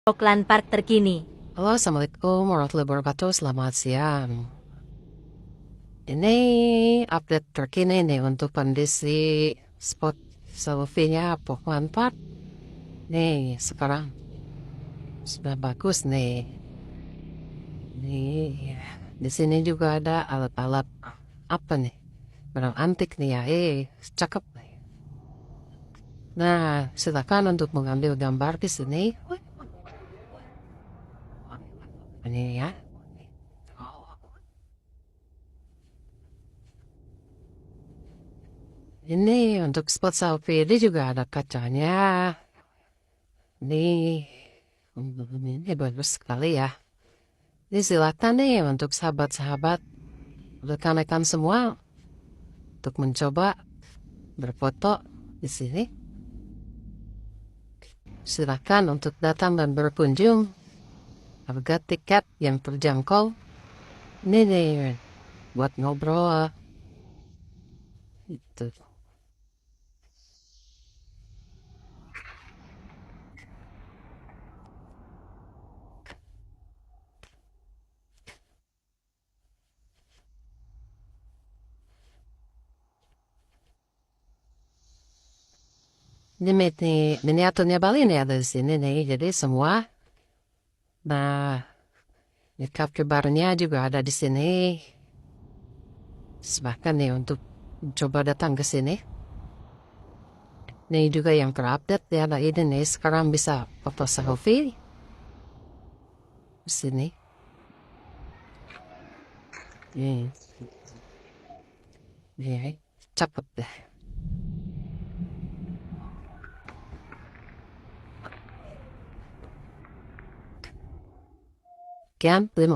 Auckland Park terkini. Halo, Assalamualaikum warahmatullahi wabarakatuh. Selamat siang. Ini update terkini nih untuk kondisi spot selfie-nya Auckland Park. Nih, sekarang sudah bagus nih. Nih, di sini juga ada alat-alat apa nih? Barang antik nih ya. Cakep nih. Nah, silakan untuk mengambil gambar di sini. Ini ya. Ini untuk spot selfie ini juga ada kacanya. Ini bagus sekali ya. Ini silakan nih untuk sahabat-sahabat, rekan-rekan semua untuk mencoba berfoto di sini. Silakan untuk datang dan berkunjung. Harga tiket yang terjangkau. Ini nih buat ngobrol. Itu. Ini miniaturnya Bali nih ada di sini nih. Jadi semua. Nah, capture barnya juga ada di sini. Bahkan nih untuk coba datang ke sini. Ini juga yang terupdate ya. Nah ini nih sekarang bisa foto selfie. Di sini. Ini cepet deh. Sekian, terima